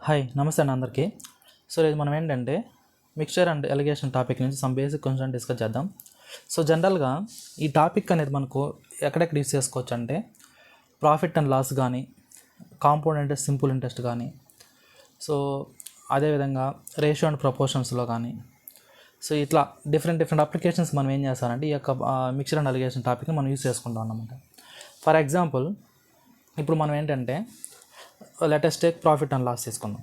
Hi నమస్తే అండి అందరికీ. సో ఇది మనం ఏంటంటే మిక్చర్ అండ్ ఎలిగేషన్ టాపిక్ నుంచి సమ్ బేసిక్ కొంచెం డిస్కస్ చేద్దాం. సో జనరల్గా ఈ టాపిక్ అనేది మనకు ఎక్కడెక్కడ యూస్ చేసుకోవచ్చు అంటే ప్రాఫిట్ అండ్ లాస్ కానీ, కాంపౌండ్ ఇంట్రెస్ట్, సింపుల్ ఇంట్రెస్ట్ కానీ, సో అదేవిధంగా రేషియో అండ్ ప్రపోర్షన్స్లో కానీ, సో ఇట్లా డిఫరెంట్ అప్లికేషన్స్ మనం ఏం చేస్తారంటే ఈ యొక్క మిక్చర్ అండ్ ఎలిగేషన్ టాపిక్ని మనం యూస్ చేసుకుంటాం అన్నమాట. ఫర్ ఎగ్జాంపుల్ ఇప్పుడు మనం ఏంటంటే latest take profit and loss తీసుకుందాం.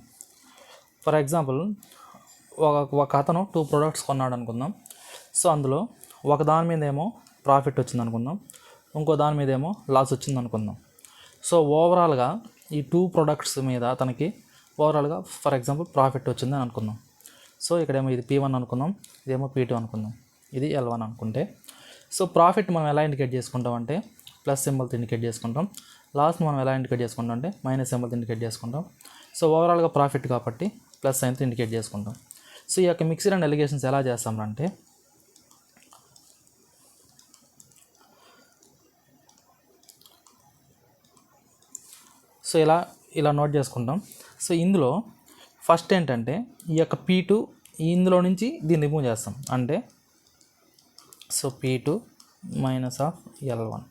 ఫర్ ఎగ్జాంపుల్ ఒక అతను 2 ప్రోడక్ట్స్ కొన్నాడు అనుకుందాం. సో అందులో ఒక దాని మీద ఏమో ప్రాఫిట్ వచ్చింది అనుకుందాం, ఇంకో దాని మీద ఏమో లాస్ వచ్చింది అనుకుందాం. సో ఓవరాల్గా ఈ 2 ప్రోడక్ట్స్ మీద తనకి ఓవరాల్గా ఫర్ ఎగ్జాంపుల్ ప్రాఫిట్ వచ్చిందని అనుకుందాం. సో ఇక్కడేమో ఇది P1 అనుకుందాం, ఇదేమో P2 అనుకుందాం, ఇది L1 అనుకుంటే, సో ప్రాఫిట్ మనం ఎలా ఇండికేట్ చేసుకుంటాం అంటే ప్లస్ సింబల్తో ఇండికేట్ చేసుకుంటాం, లాస్ మనం ఎలా ఇండికేట్ చేసుకుంటాం అంటే మైనస్ సింబల్తో ఇండికేట్ చేసుకుంటాం. సో ఓవరాల్గా ప్రాఫిట్ కాబట్టి ప్లస్ సైన్తో ఇండికేట్ చేసుకుంటాం. సో ఈ యొక్క మిక్సర్ అండ్ ఎలిగేషన్స్ ఎలా చేస్తామంటే సో ఇలా నోట్ చేసుకుంటాం. సో ఇందులో ఫస్ట్ ఏంటంటే ఈ యొక్క P2 ఇందులో నుంచి దీన్ని రిమూవ్ చేస్తాం అంటే so P2 minus of L1.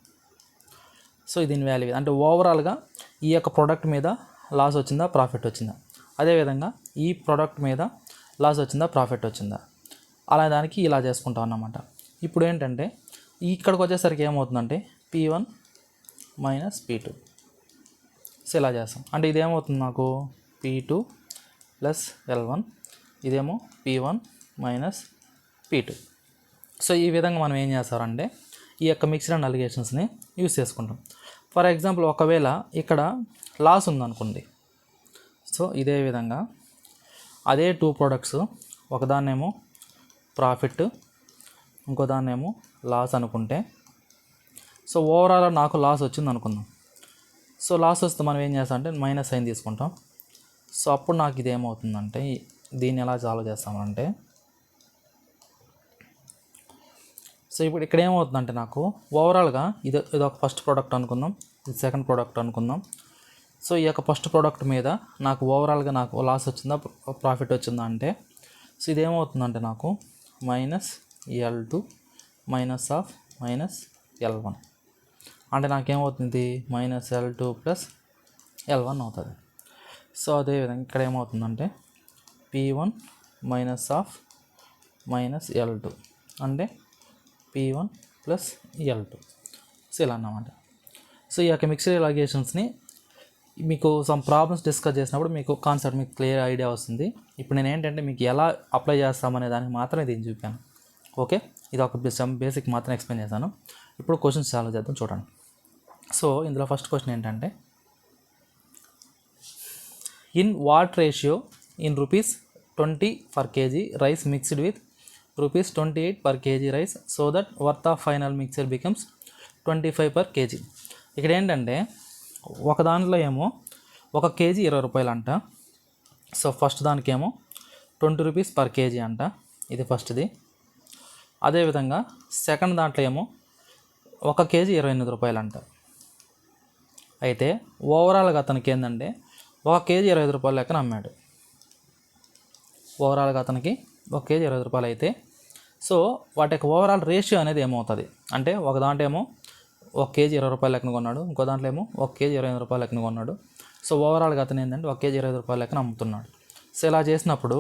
So దీని వాల్యూ అంటే ఓవరాల్గా ఈ యొక్క ప్రోడక్ట్ మీద లాస్ వచ్చిందా, ప్రాఫిట్ వచ్చిందా, అదేవిధంగా ఈ ప్రోడక్ట్ మీద లాస్ వచ్చిందా, ప్రాఫిట్ వచ్చిందా, అలా దానికి ఇలా చేసుకుంటాం అన్నమాట. ఇప్పుడు ఏంటంటే ఇక్కడికి వచ్చేసరికి ఏమవుతుందంటే P1 మైనస్ P2. సో ఇలా చేస్తాం అంటే ఇదేమవుతుంది నాకు P2 ప్లస్ L1, ఇదేమో P1 మైనస్ P2. సో ఈ విధంగా మనం ఏం చేస్తారంటే ఈ యొక్క మిక్సర్ అండ్ ఎలిగేషన్స్ని యూస్ చేసుకుంటాం. ఫర్ ఎగ్జాంపుల్ ఒకవేళ ఇక్కడ లాస్ ఉందనుకోండి, సో ఇదే విధంగా అదే 2 ప్రోడక్ట్స్ ఒకదాన్నేమో ప్రాఫిట్ ఇంకో దాన్నేమో లాస్ అనుకుంటే, సో ఓవరాల్ నాకు లాస్ వచ్చింది అనుకుందాం. సో లాస్ వస్తే మనం ఏం చేస్తాం అంటే మైనస్ సైన్ తీసుకుంటాం. సో అప్పుడు నాకు ఇది ఏమవుతుందంటే దీన్ని ఎలా సాల్వ్ చేస్తామంటే సో ఇప్పుడు ఇక్కడ ఏమవుతుందంటే నాకు ఓవరాల్గా ఇది ఒక ఫస్ట్ ప్రోడక్ట్ అనుకుందాం, ఇది సెకండ్ ప్రోడక్ట్ అనుకుందాం. సో ఈ యొక్క ఫస్ట్ ప్రోడక్ట్ మీద నాకు ఓవరాల్గా నాకు లాస్ వచ్చిందా, ప్రాఫిట్ వచ్చిందా అంటే సో ఇదేమవుతుందంటే నాకు minus L2 minus of minus L1 అంటే నాకేమవుతుంది మైనస్ L2 ప్లస్ L1 అవుతుంది. సో అదేవిధంగా ఇక్కడ ఏమవుతుందంటే P1 minus of minus L2 అంటే P1 ప్లస్ L2. సో ఇలా అన్నమాట. సో ఈ యొక్క మిక్సర్ ఎలిగేషన్స్ని మీకు సమ్ ప్రాబ్లమ్స్ డిస్కస్ చేసినప్పుడు మీకు కాన్సెప్ట్ మీకు క్లియర్ ఐడియా వస్తుంది. ఇప్పుడు నేను ఏంటంటే మీకు ఎలా అప్లై చేస్తామనే దానికి మాత్రమే దీన్ని చూపాను. ఓకే, ఇది ఒక బేసిక్ మాత్రం ఎక్స్ప్లెయిన్ చేశాను. ఇప్పుడు క్వశ్చన్స్ సాల్వ్ చేద్దాం, చూడండి. సో ఇందులో ఫస్ట్ క్వశ్చన్ ఏంటంటే in what ratio in ₹20 per kg rice mixed with ₹28 per kg rice so that worth of final mixture becomes 25 per kg. ఇక్కడ ఏంటంటే ఒక దాంట్లో ఏమో 1 kg ₹20 అంట. సో ఫస్ట్ దానికేమో ₹20 per kg అంట, ఇది ఫస్ట్ది. అదేవిధంగా సెకండ్ దాంట్లో ఏమో 1 kg ₹28 అంట. అయితే ఓవరాల్గా అతనికి ఏంటంటే 1 kg ₹25 లెక్కన అమ్మాడు. ఓవరాల్గా అతనికి 1 kg ₹20 అయితే సో వాటి యొక్క ఓవరాల్ రేషియో అనేది ఏమవుతుంది అంటే ఒక దాంట్లో ఏమో 1 kg ₹20 లెక్కన కొన్నాడు, ఇంకో దాంట్లో ఏమో 1 kg ₹25 లెక్కన కొన్నాడు. సో ఓవరాల్గా అతను ఏంటంటే 1 kg ₹25 లెక్కన అమ్ముతున్నాడు. సో ఇలా చేసినప్పుడు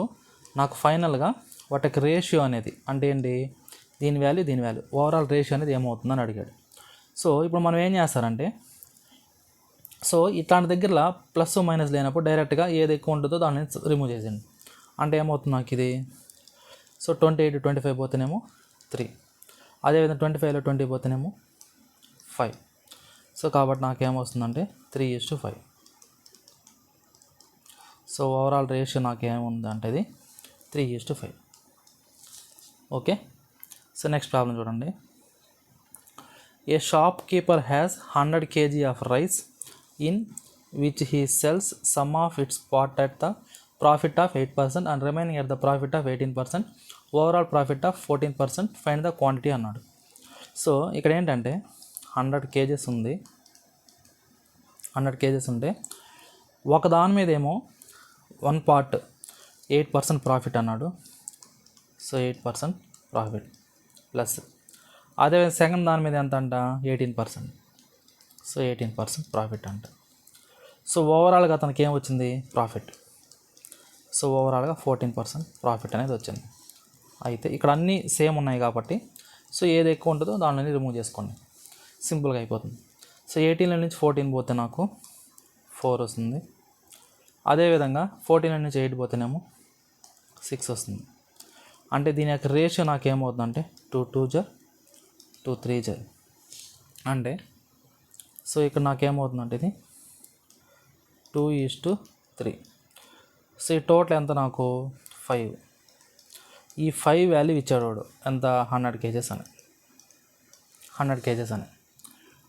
నాకు ఫైనల్గా వాటి యొక్క రేషియో అనేది అంటే ఏంటి, దీని వాల్యూ ఓవరాల్ రేషియో అనేది ఏమవుతుందని అడిగాడు. సో ఇప్పుడు మనం ఏం చేస్తారంటే సో ఇట్లాంటి దగ్గరలో ప్లస్ మైనస్ లేనప్పుడు డైరెక్ట్గా ఏది ఎక్కువ ఉంటుందో దాన్ని రిమూవ్ చేసేయండి. అంటే ఏమవుతుంది నాకు ఇది సో 28 25 పోతేనేమో 3, అదేవిధంగా 25లో 20 పోతేనేమో 5. సో కాబట్టి నాకేమొస్తుందంటే 3:5. సో ఓవరాల్ రేషియో నాకేముంది అంటే ఇది 3:5. ఓకే, సో నెక్స్ట్ ప్రాబ్లం చూడండి. A shop keeper has 100 kg of rice in which he sells some of its part at the profit of 8% and remaining at the profit of 18%, overall profit of 14%, find the quantity అన్నాడు. So ఇక్కడ ఏంటంటే 100 kgs ఉంది. 100 kgs ఉంటే ఒక దాని మీద ఏమో one part 8% profit అన్నాడు. సో 8% ప్రాఫిట్ ప్లస్ అదే సెకండ్ దాని మీద ఎంత అంట 18%. సో 18% ప్రాఫిట్ అంట. సో ఓవరాల్గా అతనికి ఏం వచ్చింది ప్రాఫిట్. సో ఓవరాల్గా 14% ప్రాఫిట్ అనేది వచ్చింది. అయితే ఇక్కడ అన్నీ సేమ్ ఉన్నాయి కాబట్టి సో ఏది ఎక్కువ ఉంటుందో దానిని రిమూవ్ చేసుకోండి, సింపుల్గా అయిపోతుంది. సో 18 నుంచి 14 పోతే నాకు 4 వస్తుంది. అదేవిధంగా 14 నుంచి 8 పోతేనేమో 6 వస్తుంది. అంటే దీని యొక్క రేషియో నాకు ఏమవుతుందంటే 2 2 జర్ 2 3 జర్ అంటే సో ఇక్కడ నాకేమవుతుందంటే ఇది 2:3. సో ఈ టోటల్ ఎంత నాకు 5. ఈ 5 వాల్యూ ఇచ్చాడు వాడు ఎంత 100 kgs అని. 100 kgs అని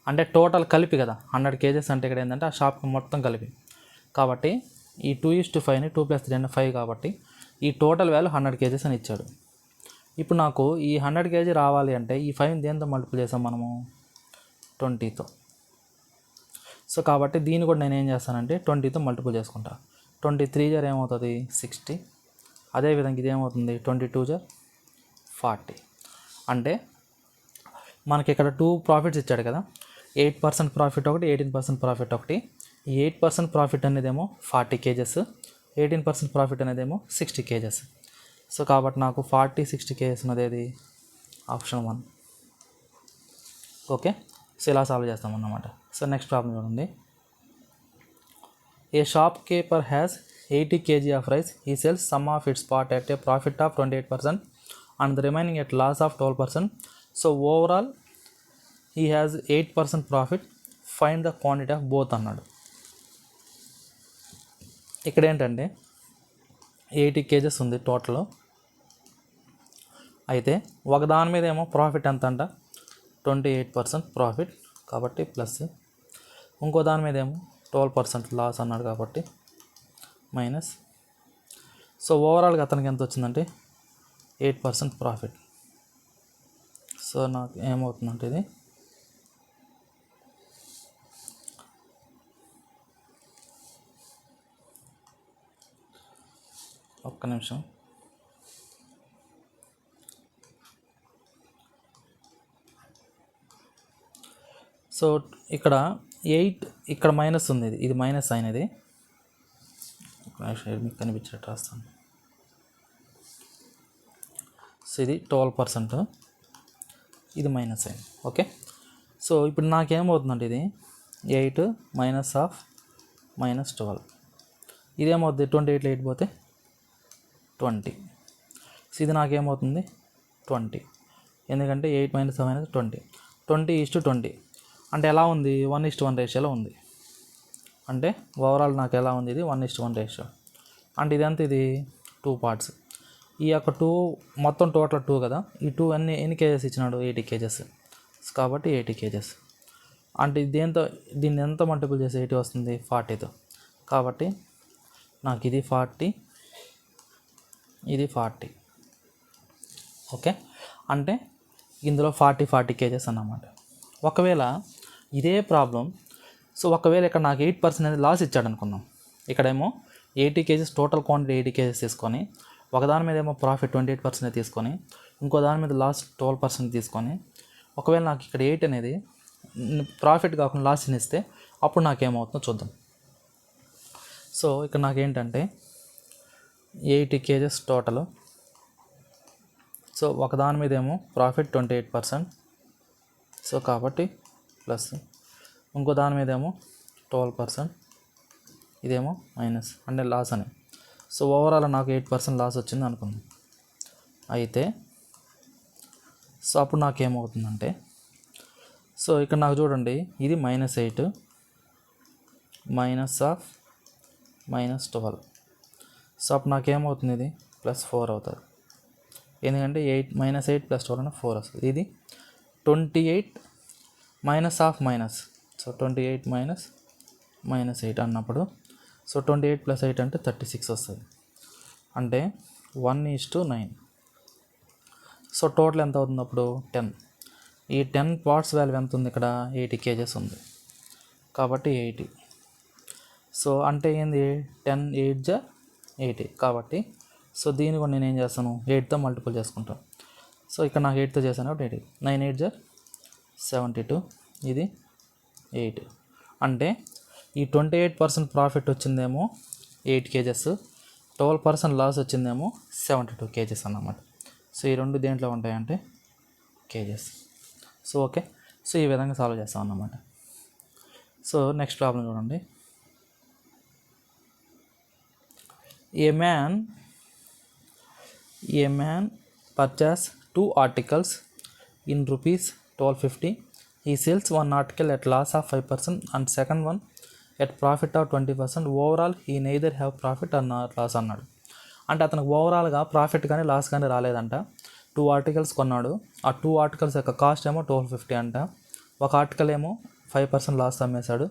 అంటే టోటల్ కలిపి కదా 100 kgs అంటే ఇక్కడ ఏంటంటే ఆ షాప్కి మొత్తం కలిపి. కాబట్టి ఈ 2:5ని 2 + 3 అంటే 5 కాబట్టి ఈ టోటల్ వాల్యూ 100 kgs అని ఇచ్చాడు. ఇప్పుడు నాకు ఈ 100 kg రావాలి అంటే ఈ 5ని దేంతో మల్టిపుల్ చేసాం మనము 20తో. సో కాబట్టి దీన్ని కూడా నేను ఏం చేస్తానంటే 20తో మల్టిపుల్ చేసుకుంటా. 23 జర్ ఏమవుతుంది 60. అదేవిధంగా ఇది ఏమవుతుంది 22 జర్ 40. అంటే మనకి ఇక్కడ 2 ప్రాఫిట్స్ ఇచ్చాడు కదా, 8% ప్రాఫిట్ ఒకటి, 18% ప్రాఫిట్ ఒకటి. ఈ 8% ప్రాఫిట్ అనేదేమో 40 kgs, 18% ప్రాఫిట్ అనేదేమో 60 kgs. సో కాబట్టి నాకు 40-60 kgs ఉన్నది ఆప్షన్ 1. ఓకే, సో ఇలా సాల్వ్ చేస్తామన్నమాట. సో నెక్స్ట్ ప్రాబ్లం చూడండి. A shop keeper has 80 kg of rice. He sells some of its part at a profit of 28% and the remaining at loss of 12%. So overall he has 8% profit. Find the quantity of both అన్నాడు. ఇక్కడ ఏంటంటే 80 kgs ఉంది total. అయితే ఒకదాని మీద ఏమో profit ఎంత అంట 28% ప్రాఫిట్ కాబట్టి ప్లస్, ఇంకో దాని మీద ఏమో 12% లాస్ అన్నాడు కాబట్టి మైనస్. సో ఓవరాల్గా అతనికి ఎంత వచ్చిందంటే 8% ప్రాఫిట్. సో నాకు ఏమవుతుందంటే ఇది ఒక్క నిమిషం. సో ఇక్కడ 8 ఇక్కడ మైనస్ ఉంది, ఇది మైనస్ అయినది. మీకు కనిపించేటట్టు రాస్తాను. సో ఇది 12%, ఇది మైనస్ అయింది. ఓకే, సో ఇప్పుడు నాకేమవుతుందంటే ఇది 8 మైనస్ ఆఫ్ -12. ఇదేమవుతుంది 28లో 8 పోతే 20. సో ఇది నాకేమవుతుంది 20, ఎందుకంటే 8 - 20 20:20 అంటే ఎలా ఉంది 1:1 రేషియోలో ఉంది. అంటే ఓవరాల్ నాకు ఎలా ఉంది ఇది 1:1 రేషియో. అంటే ఇదంతా ఇది 2 పార్ట్స్. ఈ యొక్క 2 మొత్తం టోటల్ 2 కదా, ఈ 2 ఎన్ని కేజెస్ ఇచ్చినాడు 80 kgs కాబట్టి 80 kgs. అంటే దీన్ని ఎంత మల్టిపుల్ చేసి 80 వస్తుంది 40తో. కాబట్టి నాకు ఇది 40 ఇది 40. ఓకే, అంటే ఇందులో 40 kgs అన్నమాట. ఒకవేళ ఇదే ప్రాబ్లం, సో ఒకవేళ ఇక్కడ నాకు 8% అనేది లాస్ ఇచ్చాడు అనుకుందాం. ఇక్కడేమో 80 kgs టోటల్ క్వాంటిటీ 80 kgs తీసుకొని ఒకదాని మీద ఏమో ప్రాఫిట్ 28% తీసుకొని ఇంకో దాని మీద లాస్ 12% తీసుకొని ఒకవేళ నాకు ఇక్కడ 8 అనేది ప్రాఫిట్ కాకుండా లాస్ ఇస్తే అప్పుడు నాకేమవుతుందో చూద్దాం. సో ఇక్కడ నాకేంటంటే 80 kgs టోటల్. సో ఒకదాని మీద ఏమో ప్రాఫిట్ 28%, సో కాబట్టి ప్లస్, ఇంకో దాని మీద ఏమో 12%, ఇదేమో మైనస్ అంటే లాస్ అని. సో ఓవరాల్ నాకు 8% లాస్ వచ్చింది అనుకుందాం. అయితే సో అప్పుడు నాకేమవుతుందంటే, సో ఇక్కడ నాకు చూడండి ఇది -8 మైనస్ ఆఫ్ -12. సో అప్పుడు నాకేమవుతుంది ఇది +4 అవుతుంది, ఎందుకంటే 8 -8 + 12 అంటే 4 వస్తుంది. ఇది 28 మైనస్ ఆఫ్ మైనస్, సో 28 -8 అన్నప్పుడు సో 28 + 8 అంటే 36 వస్తుంది. అంటే 1:9. సో టోటల్ ఎంత అవుతుంది అప్పుడు 10. ఈ 10 పార్ట్స్ వాల్యూ ఎంత ఉంది ఇక్కడ 80 kgs ఉంది కాబట్టి 80. సో అంటే ఏంది 10 8 జా 80 కాబట్టి సో దీన్ని కూడా నేను ఏం చేస్తాను 8తో మల్టిపుల్ చేసుకుంటాను. సో ఇక్కడ నాకు 8తో చేశాను కాబట్టి 80 9 8 72 ఇది 8 అంటే ఈ 28% ప్రాఫిట్ వచ్చిందేమో 8 కేజెస్, 12% లాస్ వచ్చిందేమో 72 కేజెస్ అన్నమాట. సో ఈ రెండు దేంట్లో ఉంటాయంటే కేజెస్. సో ఓకే, సో ఈ విధంగా సాల్వ్ చేస్తాం అన్నమాట. సో నెక్స్ట్ ప్రాబ్లం చూడండి. ఏ man purchase 2 articles in rupees 1250. He sells one article at loss of 5% and second one at profit of 20%. Overall he neither have profit or loss అన్నాడు. అంటే అతనికి ఓవరాల్గా profit కానీ లాస్ కానీ రాలేదంట. 2 ఆర్టికల్స్ కొన్నాడు. ఆ 2 ఆర్టికల్స్ యొక్క కాస్ట్ ఏమో 1250 అంట. ఒక ఆర్టికల్ ఏమో 5% లాస్ అమ్మేశాడు,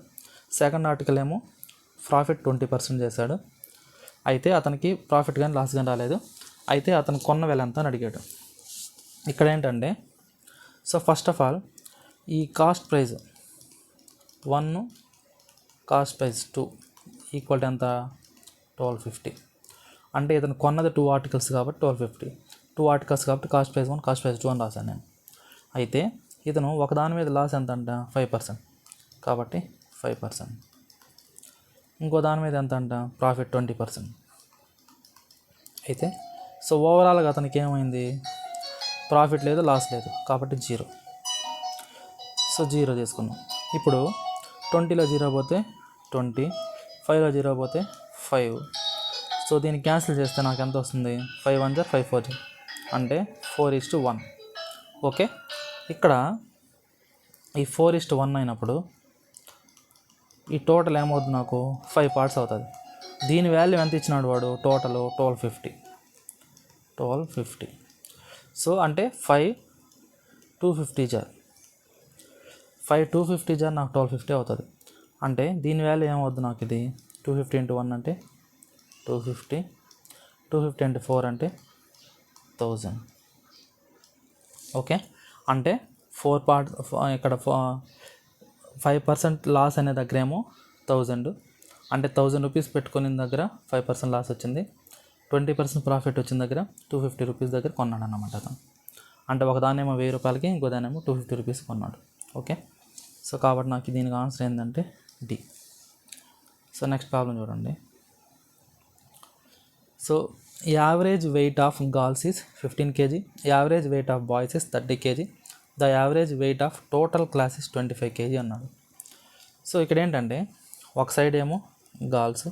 సెకండ్ ఆర్టికల్ ఏమో ప్రాఫిట్ 20% చేశాడు. అయితే అతనికి ప్రాఫిట్ కానీ లాస్ కానీ రాలేదు. అయితే అతను కొన్న వెల ఎంత అని అడిగాడు. ఇక్కడ ఏంటంటే సో ఫస్ట్ ఆఫ్ ఆల్ ఈ cost price 1, cost price 2 equal to ఎంత 1250. అంటే ఇతను కొన్నది 2 ఆర్టికల్స్ కాబట్టి 1250, 2 ఆర్టికల్స్ కాబట్టి కాస్ట్ ప్రైస్ 1 కాస్ట్ ప్రైస్ 2 అని రాశాను నేను. అయితే ఇతను ఒకదాని మీద లాస్ ఎంత అంట 5% కాబట్టి 5%, ఇంకో దాని మీద ఎంత అంట ప్రాఫిట్ 20%. అయితే సో ఓవరాల్గా అతనికి ఏమైంది, ప్రాఫిట్ లేదు లాస్ లేదు కాబట్టి 0. సో 0 తీసుకున్నాం. ఇప్పుడు 20లో 0 పోతే 20, 5లో 0 పోతే 5. సో దీన్ని క్యాన్సిల్ చేస్తే నాకు ఎంత వస్తుంది 5 1 5 4 అంటే 4:1. ఓకే, ఇక్కడ ఈ 4:1 అయినప్పుడు ఈ టోటల్ ఏమవుతుంది నాకు 5 పార్ట్స్ అవుతుంది. దీని వాల్యూ ఎంత ఇచ్చినాడు వాడు టోటల్ 1250. సో అంటే 5 250 జార్ 5 250 జార్ నాకు 1250 అవుతుంది. అంటే దీని వాల్యూ ఏమవుతుంది నాకు ఇది 250 × 1 అంటే 250, 250 × 4 అంటే 1000. ఓకే, అంటే 4 పార్ట్స్ ఇక్కడ 5% లాస్ అనే దగ్గర ఏమో 1000, అంటే 1000 రూపీస్ పెట్టుకునే దగ్గర 5% లాస్ వచ్చింది, 20% ప్రాఫిట్ వచ్చిన దగ్గర 250 రూపీస్ దగ్గర కొన్నాడు అన్నమాట అతను. అంటే ఒకదానేమో 1000 రూపాయలకి, ఇంకో దానేమో 250 రూపీస్ కొన్నాడు. ఓకే, సో కాబట్టి నాకు దీనికి ఆన్సర్ ఏంటంటే డి. సో నెక్స్ట్ ప్రాబ్లం చూడండి. So average weight of girls is 15 kg, average weight of boys is 30 kg, the average weight of total class is 25 kg అన్నాడు. సో ఇక్కడ ఏంటంటే ఒక సైడ్ ఏమో గర్ల్స్,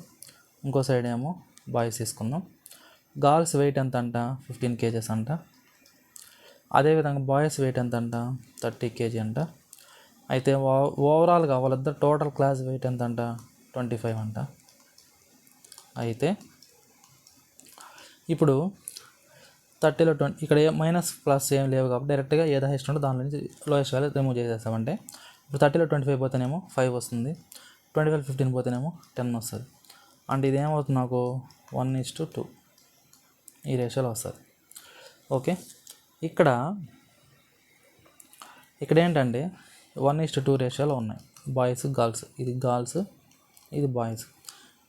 ఇంకో సైడ్ ఏమో బాయ్స్ తీసుకుందాం. గర్ల్స్ వెయిట్ ఎంత అంట 15 kg అంట, అదేవిధంగా బాయ్స్ వెయిట్ ఎంత అంట 30 kg అంట. అయితే ఓవరాల్గా వాళ్ళిద్దరు టోటల్ క్లాస్ వెయిట్ ఎంత అంట 25 అంట. అయితే ఇప్పుడు 30లో 20 ఇక్కడ మైనస్ ప్లస్ ఏం లేవు కాబట్టి డైరెక్ట్గా ఏదో హైయెస్ట్ ఉంటే దాని నుంచి లోయెస్ట్ వాల్యూ రిమూవ్ చేసేస్తామంటే ఇప్పుడు 30లో 25 పోతేనేమో 5 వస్తుంది, 25లో 15 పోతేనేమో 10 వస్తుంది. అంటే ఇది ఏమవుతుంది నాకు 1:2 ఈ రేషియోలో వస్తుంది. ఓకే, ఇక్కడ ఏంటంటే 1:2 రేషియోలో ఉన్నాయి బాయ్స్ గర్ల్స్, ఇది గర్ల్స్ ఇది బాయ్స్.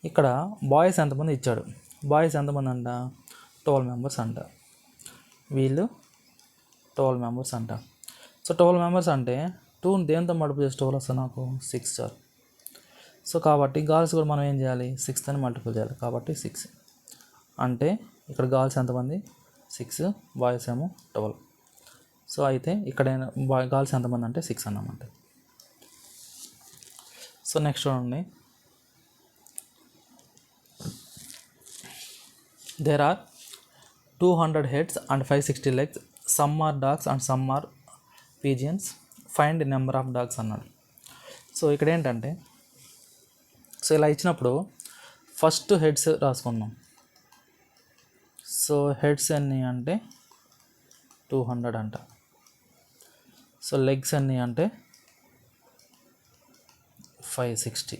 ఇక్కడ బాయ్స్ ఎంతమంది ఇచ్చాడు, బాయ్స్ ఎంతమంది అంట 12 మెంబర్స్ అంట, వీళ్ళు 12 మెంబర్స్ అంట. సో 12 మెంబర్స్ అంటే 2 దేంతో మల్టిపుల్ చేసి 12 వస్తుంది నాకు 6 చాలు. సో కాబట్టి గర్ల్స్ కూడా మనం ఏం చేయాలి 6 అని మల్టిపుల్ చేయాలి కాబట్టి 6. అంటే ఇక్కడ గర్ల్స్ ఎంతమంది 6, బాయ్స్ ఏమో 12. సో అయితే ఇక్కడ గర్ల్స్ ఎంతమంది అంటే 6 అన్నమాట. సో నెక్స్ట్ చూడండి. There are 200 heads and 560 legs. Some are dogs and some are pigeons. Find the number of dogs అన్నాడు. సో ఇక్కడ ఏంటంటే సో ఇలా ఇచ్చినప్పుడు ఫస్ట్ హెడ్స్ రాసుకున్నాం. సో హెడ్స్ ఎన్ని అంటే 200 అంట. సో లెగ్స్ ఎన్ని అంటే 560.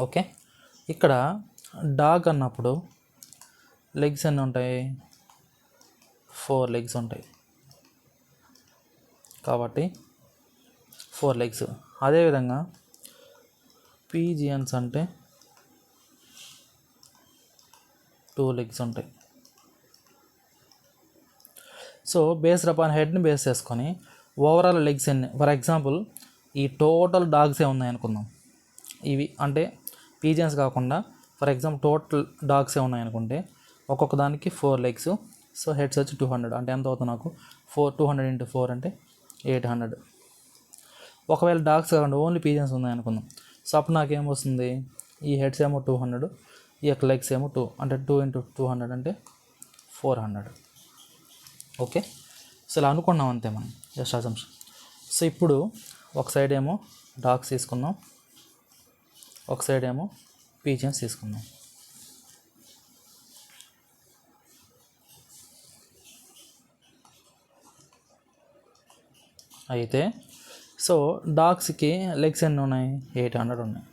ఓకే, ఇక్కడ డాగ్ అన్నప్పుడు లెగ్స్ ఎన్ని ఉంటాయి 4 లెగ్స్ ఉంటాయి కాబట్టి 4 లెగ్స్. అదేవిధంగా పీజియన్స్ అంటే 2 లెగ్స్ ఉంటాయి. సో బేస్డ్ అపాన్ హెడ్ని బేస్ చేసుకొని ఓవరాల్ లెగ్స్ ఎన్ని, ఫర్ ఎగ్జాంపుల్ ఈ టోటల్ డాగ్సే ఉన్నాయి అనుకుందాం. ఇవి అంటే పీజియన్స్ కాకుండా ఫర్ ఎగ్జాంపుల్ టోటల్ డాగ్సే ఉన్నాయనుకుంటే ఒక్కొక్క దానికి 4 లెగ్స్. సో హెడ్స్ వచ్చి 200 అంటే ఎంత అవుతుంది నాకు 200 × 4 అంటే 800. ఒకవేళ డాగ్స్ కాకుండా ఓన్లీ పీజియన్స్ ఉన్నాయనుకుందాం. సో అప్పుడు నాకేం వస్తుంది, ఈ హెడ్స్ ఏమో 200, ఈ యొక్క లెగ్స్ ఏమో 2 అంటే 2 × 200 అంటే 400. ఓకే, సో ఇలా అనుకున్నాం అంతే మనం, జస్ట్ అజంప్షన్. సో ఇప్పుడు ఒక సైడ్ ఏమో డాగ్స్ తీసుకుందాం, ఒక సైడ్ ఏమో పీజియన్స్ తీసుకుందాం. అయితే సో డాగ్స్కి లెగ్స్ ఎన్ని ఉన్నాయి, 800 ఉన్నాయి.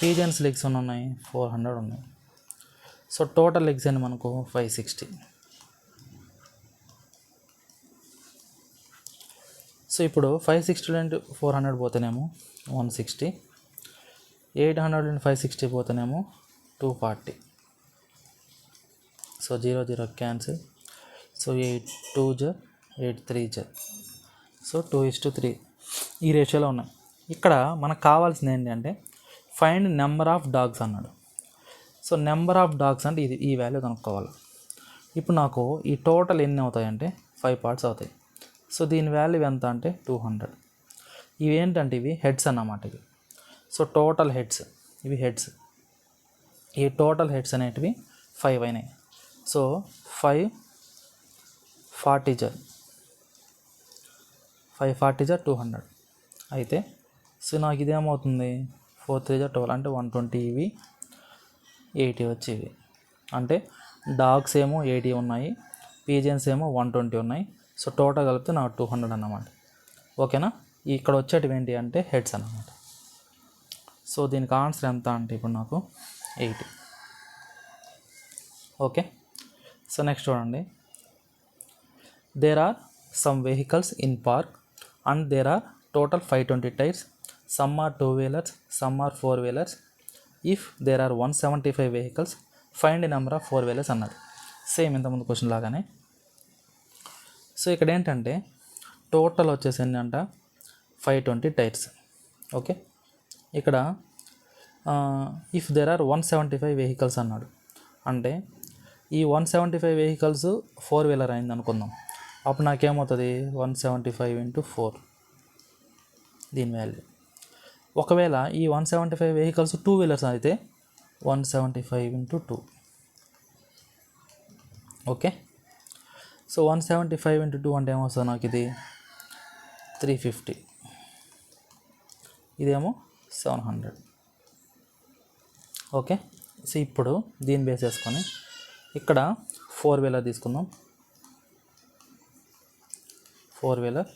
పీజియన్స్ లెగ్స్ ఎన్ని ఉన్నాయి, 400 ఉన్నాయి. సో టోటల్ లెగ్స్ ఎన్ని మనకు 560. సో ఇప్పుడు 560 × 400 పోతేనేమో 160, 800 × 560 పోతేనేమో 240. So 0 0 cancel. సో 8 2 8 3 సో 2:3 ఈ రేషియోలో ఉన్నాయి. ఇక్కడ మనకు కావాల్సింది ఏంటి అంటే ఫైండ్ నెంబర్ ఆఫ్ డాగ్స్ అన్నాడు. సో నెంబర్ ఆఫ్ డాగ్స్ అంటే ఇది, ఈ వాల్యూ కనుక్కోవాలి. ఇప్పుడు నాకు ఈ టోటల్ ఎన్ని అవుతాయంటే 5 పార్ట్స్ అవుతాయి. సో దీని వాల్యూ ఎంత అంటే 200. ఇవి ఏంటంటే ఇవి హెడ్స్ అన్నమాట ఇవి. సో టోటల్ హెడ్స్, ఇవి హెడ్స్. ఈ టోటల్ హెడ్స్ అనేటివి 5 అయినాయి. సో 5 40 200 అయితే సో నాకు ఇదేమవుతుంది 4 3 12 అంటే 120. ఇవి 80 వచ్చి ఇవి అంటే డాగ్స్ ఏమో 80 ఉన్నాయి, పీజియన్స్ ఏమో 120 ఉన్నాయి. సో టోటల్ కలిపితే నాకు 200 అన్నమాట. ఓకేనా, ఇక్కడ వచ్చేటివి ఏంటి అంటే హెడ్స్ అన్నమాట. సో దీనికి ఆన్సర్ ఎంత అంటే ఇప్పుడు నాకు 80. ఓకే, సో నెక్స్ట్ చూడండి. There are some vehicles in park and there are total 520 tyres. Some are 2 wheelers, some are 4 wheelers. If there are 175 vehicles find number of 4 wheelers అన్నాడు. Same ఇంతకుముందు question లాగానే. సో ఇక్కడ ఏంటంటే టోటల్ వచ్చేసి ఏంటంట 520 tyres. Okay, ఇక్కడ ఇఫ్ దెర్ ఆర్ 175 వెహికల్స్ అన్నాడు. అంటే ఈ 175 వెహికల్స్ 4 వీలర్ అయింది అనుకుందాం. అప్పుడు నాకేమవుతుంది 175 × 4 దీని వాల్యూ. ఒకవేళ ఈ 175 వెహికల్స్ 2 వీలర్స్ అయితే 175 × 2. ఓకే, సో 175 × 2 అంటే ఏమొస్తుంది నాకు ఇది 350, ఇదేమో 700. ఓకే, సో ఇప్పుడు దీన్ని బేస్ చేసుకొని ఇక్కడ 4 వీలర్ తీసుకుందాం. 4 వీలర్,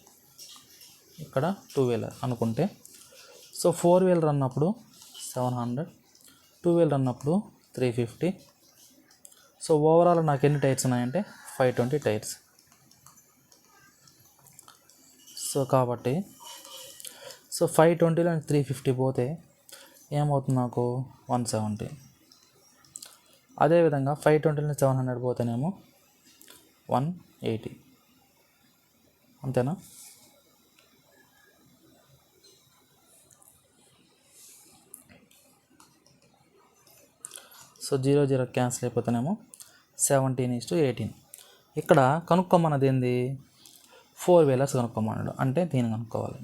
ఇక్కడ 2 వీలర్ అనుకుంటే సో 4 వీలర్ అన్నప్పుడు 700, 2 వీలర్ అన్నప్పుడు 350. సో ఓవరాల్ నాకు ఎన్ని టైర్స్ ఉన్నాయంటే 520 టైర్స్. సో కాబట్టి సో 520లో 350 పోతే ఏమవుతుంది నాకు 170. అదేవిధంగా 520లో 700 పోతేనేమో 180. అంతేనా? సో 0 0 క్యాన్సిల్ అయిపోతేనేమో 17:18. ఇక్కడ కనుక్కోమన్నది ఏంది 4 వీలర్స్ కనుక్కోమన్నాడు. అంటే దీన్ని కనుక్కోవాలి.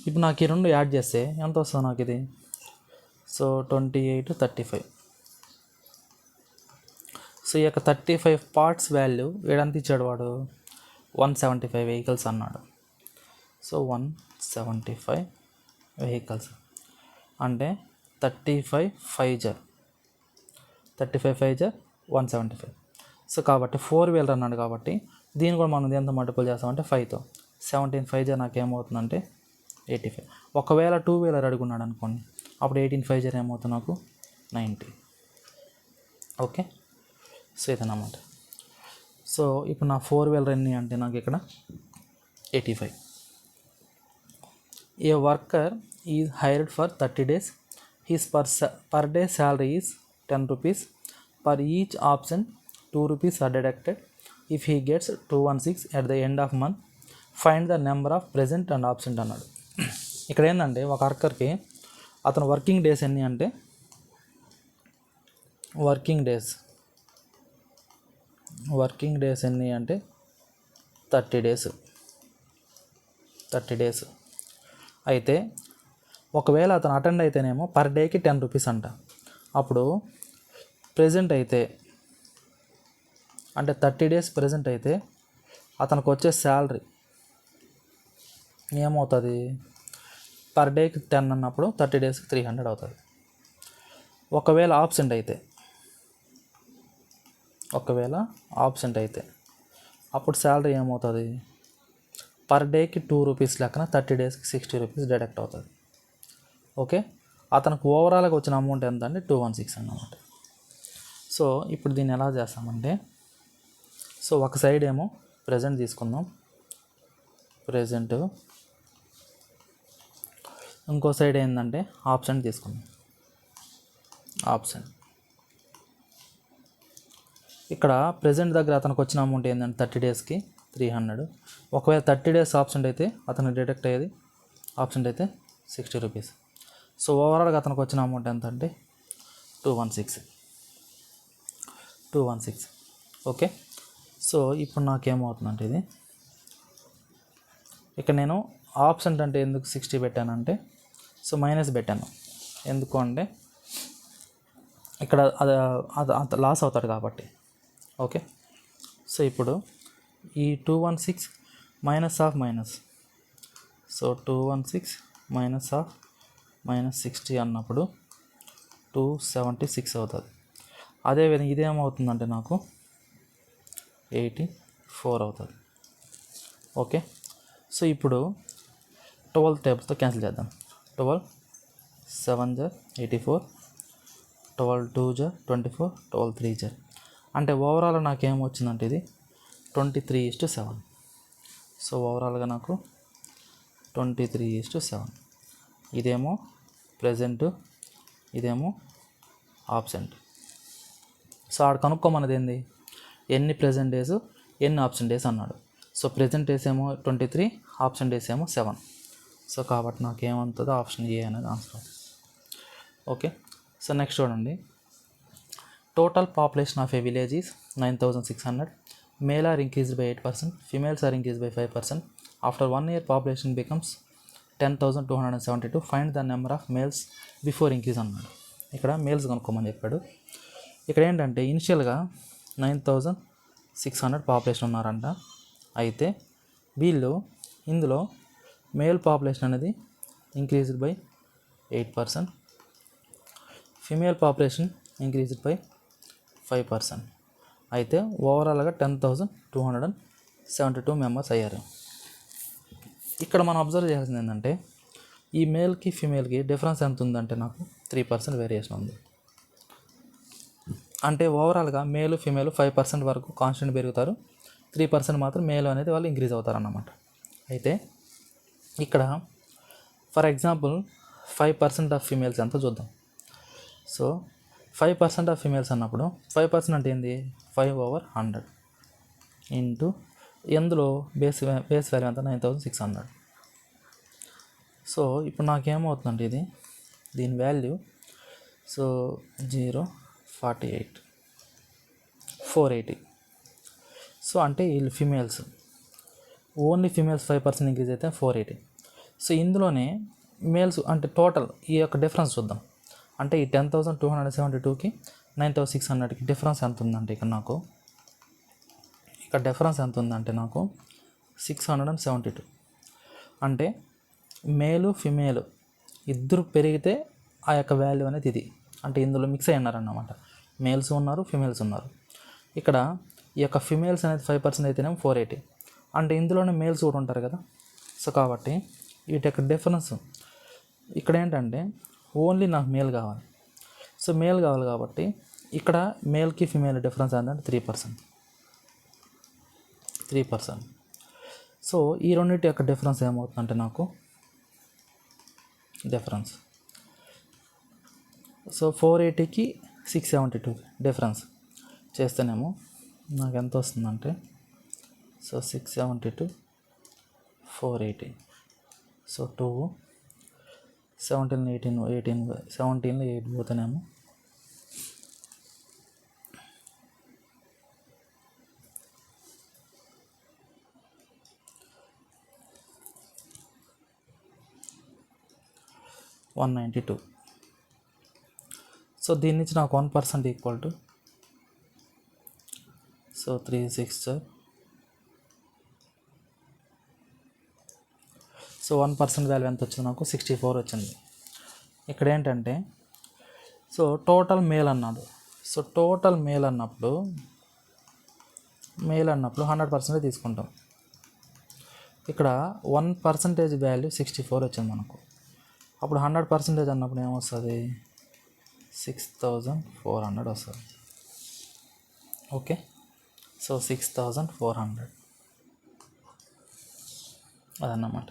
ఇప్పుడు నాకు ఈ రెండు యాడ్ చేస్తే ఎంత వస్తుంది నాకు ఇది? సో 28 35. సో ఈ యొక్క 35 పార్ట్స్ వాల్యూ ఏడంత ఇచ్చాడు వాడు 175 వెహికల్స్ అన్నాడు. సో 175 వెహికల్స్ అంటే 35 5 175. సో కాబట్టి 4 వీలర్ అన్నాడు కాబట్టి దీన్ని కూడా మనం ఎంత మల్టిపుల్ చేస్తామంటే 5తో. 17 5 నాకు ఏమవుతుందంటే 85. ఒకవేళ 2 వీలర్ అడుగున్నాడు అనుకోండి, అప్పుడు 18 5 ఏమవుతుంది నాకు 90. ఓకే, సో ఇదన్నమాట. సో ఇప్పుడు నా 4 వీలర్ ఎన్ని అంటే నాకు ఇక్కడ 85. A worker is hired for 30 days. His per day salary is 10 rupees. Per each option 2 rupees are deducted. If he gets 216 at the end of month, find the number of present and absent అన్నాడు. ఇక్కడ ఏంటంటే ఒక వర్కర్కి అతను working days ఎన్ని అంటే working days ఎన్ని అంటే 30 days. అయితే ఒకవేళ అతను అటెండ్ అయితేనేమో పర్ డేకి 10 రూపీస్ అంట. అప్పుడు ప్రెజెంట్ అయితే అంటే 30 days ప్రెజెంట్ అయితే అతనికి వచ్చే శాలరీ ఏమవుతుంది, పర్ డేకి 10 అన్నప్పుడు 30 daysకి 300 అవుతుంది. ఒకవేళ ఆబ్సెంట్ అయితే అప్పుడు శాలరీ ఏమవుతుంది, పర్ డేకి 2 రూపీస్ లెక్కన 30 daysకి 60 రూపీస్ డిడక్ట్ అవుతుంది. ఓకే, అతనికి ఓవరాల్గా వచ్చిన అమౌంట్ ఎంత అంటే 216 అన్నమాట. సో ఇప్పుడు దీన్ని ఎలా చేస్తామంటే, సో ఒక సైడ్ ఏమో ప్రెజెంట్ తీసుకుందాం, ఇంకో సైడ్ ఏంటంటే ఆప్షన్ తీసుకుందాం. ఇక్కడ ప్రెజెంట్ దగ్గర అతనికి వచ్చిన అమౌంట్ ఏంటంటే 30 daysకి 300. ఒకవేళ 30 days ఆప్షన్ అయితే అతనికి డిడక్ట్ అయ్యేది ఆప్షన్ అయితే 60 రూపీస్. సో ఓవరాల్గా అతనికి వచ్చిన అమౌంట్ ఎంత అంటే 216. ఓకే, సో ఇప్పుడు నాకేమవుతుందంటే ఇది ఇక్కడ నేను ఆప్షన్ అంటే ఎందుకు 60 పెట్టానంటే, సో మైనస్ పెట్టాను. ఎందుకు అంటే ఇక్కడ అది లాస్ అవుతాడు కాబట్టి. ఓకే, సో ఇప్పుడు ఈ 216 minus of minus, so 216 minus of -60 అన్నప్పుడు 276 అవుతుంది. అదేవిధంగా ఇదేమవుతుందంటే నాకు 84 అవుతుంది. ఓకే, సో ఇప్పుడు 12 టేబుల్స్తో క్యాన్సిల్ చేద్దాం. 12 7 84, 12 2 24, 12 3 అంటే ఓవరాల్ నాకేమొచ్చిందంటే ఇది 23:7. సో ఓవరాల్గా నాకు 23:7. ఇదేమో ప్రెజెంట్, ఇదేమో ఆబ్సెంట్. సో ఆడ కనుక్కోమన్నది ఏంది, ఎన్ని ప్రెజెంట్ డేస్ ఎన్ని ఆబ్సెంట్ డేస్ అన్నాడు. సో ప్రెజెంట్ డేస్ ఏమో 23, ఆబ్సెంట్ డేస్ ఏమో 7. సో కాబట్టి నాకు ఏమవుతుందో ఆప్షన్ ఏ అనేది ఆన్సర్. ఓకే, సో నెక్స్ట్ చూడండి. Total population of a village is 9600. Male are increased by 8%, females are increased by 5%. After 1 year population becomes 10,272. Find the number of males before increase అన్నాడు. ఇక్కడ males కనుక్కోమని చెప్పాడు. ఇక్కడ ఏంటంటే ఇనిషియల్గా 9600 population ఉన్నారంట. అయితే వీళ్ళు ఇందులో మేల్ పాపులేషన్ అనేది increased by 8%, female population increased by 5%. అయితే ఓవరాల్గా 10,272 మెంబర్స్ అయ్యారు. ఇక్కడ మనం అబ్జర్వ్ చేయాల్సింది ఏంటంటే ఈ మేల్కి ఫిమేల్కి డిఫరెన్స్ ఎంత ఉందంటే నాకు 3% వేరియేషన్ ఉంది. అంటే ఓవరాల్గా మేలు ఫిమేల్ 5% వరకు కాన్స్టెంట్ పెరుగుతారు, 3% మాత్రం మేలు అనేది వాళ్ళు ఇంక్రీజ్ అవుతారు అన్నమాట. అయితే ఇక్కడ ఫర్ ఎగ్జాంపుల్ 5% ఆఫ్ ఫిమేల్స్ ఎంత చూద్దాం. సో 5% ఆఫ్ ఫిమేల్స్ అన్నప్పుడు 5% అంటే ఏంది, 5/100 ఇంటూ ఎందులో బేస్ వాల్యూ అంతా 9600. సో ఇప్పుడు నాకేమవుతుందంటే ఇది దీని వాల్యూ సో 0.48 480. సో అంటే వీళ్ళు ఫిమేల్స్, ఓన్లీ ఫిమేల్స్ 5% ఇంక్రీజ్ అయితే 480. సో ఇందులోనే మేల్స్ అంటే టోటల్ ఈ యొక్క డిఫరెన్స్ చూద్దాం. అంటే ఈ 10,272కి 9,600కి డిఫరెన్స్ ఎంత ఉందంటే ఇక్కడ డిఫరెన్స్ ఎంత ఉందంటే నాకు 672. అంటే మేలు ఫిమేలు ఇద్దరు పెరిగితే ఆ యొక్క వాల్యూ అనేది ఇది. అంటే ఇందులో మిక్స్ అయి ఉన్నారన్నమాట, మేల్స్ ఉన్నారు ఫిమేల్స్ ఉన్నారు. ఇక్కడ ఈ యొక్క ఫిమేల్స్ అనేది 5% అయితేనేమో 480. అంటే ఇందులోనే మేల్స్ కూడా ఉంటారు కదా. సో కాబట్టి వీటి యొక్క డిఫరెన్స్ ఇక్కడ ఏంటంటే ఓన్లీ నాకు మేల్ కావాలి. సో మేల్ కావాలి కాబట్టి ఇక్కడ మేల్కి ఫిమేల్ డిఫరెన్స్ ఏంటంటే 3%. సో ఈ రెండింటి యొక్క డిఫరెన్స్ ఏమవుతుందంటే నాకు డిఫరెన్స్. సో 480కి 672 డిఫరెన్స్ చేస్తేనేమో నాకు ఎంత వస్తుందంటే, సో 672 480, సో 2 17 18 17లో 8 పోతేనేమో 192. సో దీని నుంచి నాకు 1% equal to, so 3 6, so 1% value ఎంత వచ్చింది నాకు 64 వచ్చింది. ఇక్కడ ఏంటంటే సో టోటల్ మేల్ అన్నాడు. సో టోటల్ మేల్ అన్నప్పుడు 100% తీసుకుంటాం. ఇక్కడ 1% వాల్యూ 64 వచ్చింది మనకు. అప్పుడు 100% అన్నప్పుడు ఏమొస్తుంది, 6400 వస్తుంది. ఓకే, సో 6400 అదన్నమాట.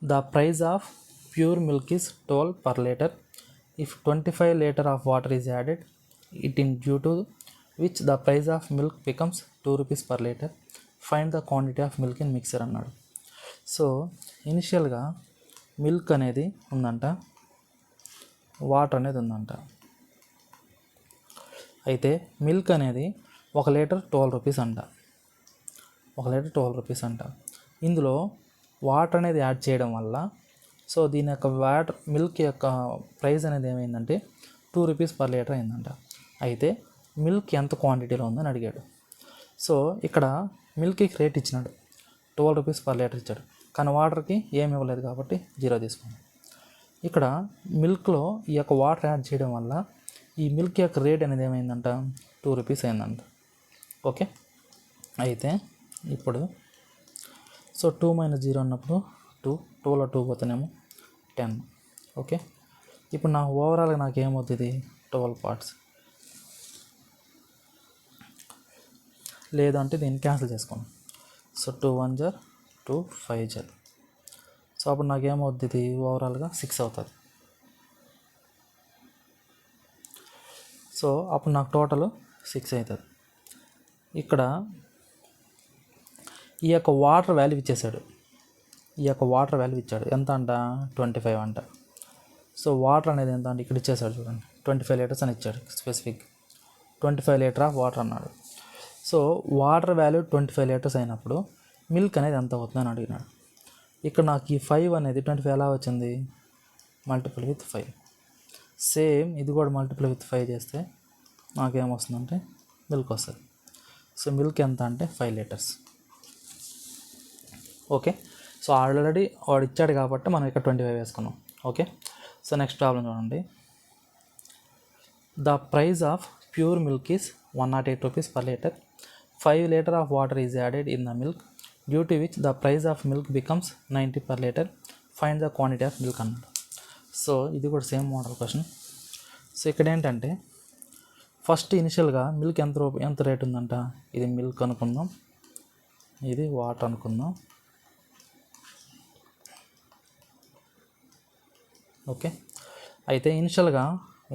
The price of pure milk is 12 per liter if 25 liter of water is added, it in due to which the price of milk becomes 2 rupees per liter. Find the quantity of milk in mixer అన్నాడు. So ఇనిషియల్గా milk అనేది ఉందంట, water అనేది ఉందంట. అయితే milk అనేది 1 litre 12 rupees అంట, 1 litre 12 rupees అంట. ఇందులో వాటర్ అనేది యాడ్ చేయడం వల్ల సో దీని యొక్క మిల్క్ యొక్క ప్రైస్ అనేది ఏమైందంటే 2 రూపీస్ పర్ లీటర్ అయిందంట. అయితే మిల్క్ ఎంత క్వాంటిటీలో ఉందని అడిగాడు. సో ఇక్కడ మిల్క్కి రేట్ ఇచ్చినాడు, 12 రూపీస్ పర్ లీటర్ ఇచ్చాడు, కానీ వాటర్కి ఏమి ఇవ్వలేదు కాబట్టి 0 తీసుకున్నాం. ఇక్కడ మిల్క్లో ఈ యొక్క వాటర్ యాడ్ చేయడం వల్ల ఈ మిల్క్ యొక్క రేట్ అనేది ఏమైందంట 2 రూపీస్ అయిందంట. ఓకే, అయితే ఇప్పుడు సో 2 - 0 అన్నప్పుడు 2, 2లో 2 పోతేనేమో 10. ఓకే, ఇప్పుడు నాకు ఓవరాల్గా నాకు ఏమవుతుంది 12 పార్ట్స్. లేదంటే దీన్ని క్యాన్సిల్ చేసుకోండి. సో 2 1 జర్ 2 5 జర్, సో అప్పుడు నాకు ఏమవుతుంది ఓవరాల్గా 6 అవుతుంది. సో అప్పుడు నాకు టోటల్ 6 అవుతుంది. ఇక్కడ ఈ యొక్క వాటర్ వాల్యూ ఇచ్చేసాడు, ఈ యొక్క వాటర్ వాల్యూ ఇచ్చాడు ఎంత అంట 25 అంట. సో వాటర్ అనేది ఎంత అంటే ఇక్కడ ఇచ్చేసాడు చూడండి, 25 లీటర్స్ అని ఇచ్చాడు స్పెసిఫిక్, 25 లీటర్ ఆఫ్ వాటర్ అన్నాడు. సో వాటర్ వాల్యూ 25 లీటర్స్ అయినప్పుడు మిల్క్ అనేది ఎంత అవుతుందని అడిగినాడు. ఇక్కడ నాకు ఈ 5 అనేది 25 ఎలా వచ్చింది, మల్టిపుల్ విత్ 5. సేమ్ ఇది కూడా మల్టిపుల్ విత్ 5 చేస్తే నాకేమొస్తుందంటే మిల్క్ వస్తుంది. సో మిల్క్ ఎంత అంటే 5 లీటర్స్. ఓకే, సో ఆల్రెడీ వాడు ఇచ్చాడు కాబట్టి మనం ఇక్కడ 25 వేసుకున్నాం. ఓకే, సో నెక్స్ట్ ప్రాబ్లం చూడండి. The price of pure milk is 108 rupees per liter. 5 liter of water is added in the milk, due to which the price of milk becomes 90 per liter. Find the quantity of milk అన్నాడు. So ఇది కూడా same model question. So ఇక్కడ ఏంటంటే first ఇనిషియల్గా milk ఎంత rate ఉందంట, ఇది milk అనుకుందాం, ఇది వాటర్ అనుకుందాం. ఓకే, అయితే ఇనిషియల్గా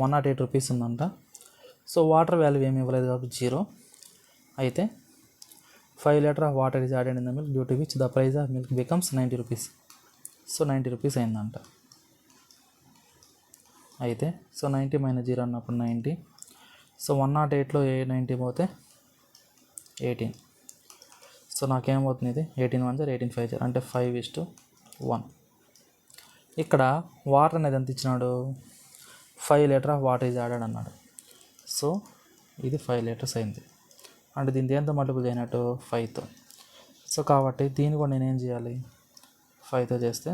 108 రూపీస్ ఉందంట. సో వాటర్ వాల్యూ ఏమి ఇవ్వలేదు కాబట్టి 0. అయితే 5 litre of water is added in the milk, due to which the price of milk becomes 90 rupees. So 90 rupees అయిందంట. అయితే సో 90 - 0 అన్నప్పుడు 90. సో 108లో 90 పోతే 18. సో నాకేమవుతుంది, ఇది 18 1 జర్ 18 5 జర్ అంటే 5:1. ఇక్కడ వాటర్ అనేది ఎంత ఇచ్చినాడు, 5 litre of water is added అన్నాడు. సో ఇది 5 లీటర్స్ అయింది అంటే దీన్ని దేంతో మల్టిపుల్ చేయనట్టు 5తో. సో కాబట్టి దీన్ని కూడా నేనేం చేయాలి, 5తో చేస్తే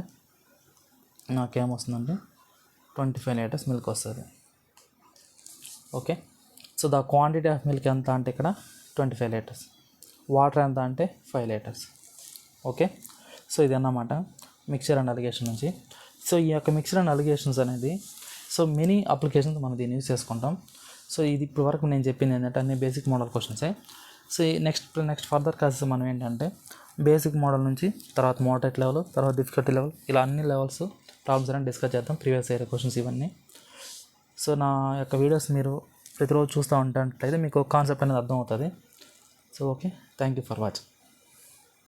నాకేమొస్తుందంటే 25 లీటర్స్ మిల్క్ వస్తుంది. Okay, so the quantity of milk ఎంత అంటే ఇక్కడ 25 లీటర్స్, వాటర్ ఎంత అంటే 5 లీటర్స్. ఓకే, సో ఇది అన్నమాట మిక్చర్ అండ్ అలిగేషన్ నుంచి. సో ఈ యొక్క మిక్చర్ అండ్ అలిగేషన్స్ అనేది సో మెనీ అప్లికేషన్స్ మనం దీన్ని యూజ్ చేసుకుంటాం. సో ఇది ఇప్పుడు వరకు నేను చెప్పింది ఏంటంటే అన్ని బేసిక్ మోడల్ క్వశ్చన్సే. సో నెక్స్ట్ ఫర్దర్ క్లాసెస్ మనం ఏంటంటే బేసిక్ మోడల్ నుంచి తర్వాత మోడరేట్ లెవెల్, తర్వాత డిఫికల్టీ లెవెల్, ఇలా అన్ని లెవెల్స్ ప్రాబ్లమ్స్ అనేవి డిస్కస్ చేద్దాం. ప్రీవియస్ ఇయర్ క్వశ్చన్స్ ఇవన్నీ. సో నా యొక్క వీడియోస్ మీరు ప్రతిరోజు చూస్తూ ఉంటే మీకు కాన్సెప్ట్ అనేది అర్థమవుతుంది. So okay, thank you for watching.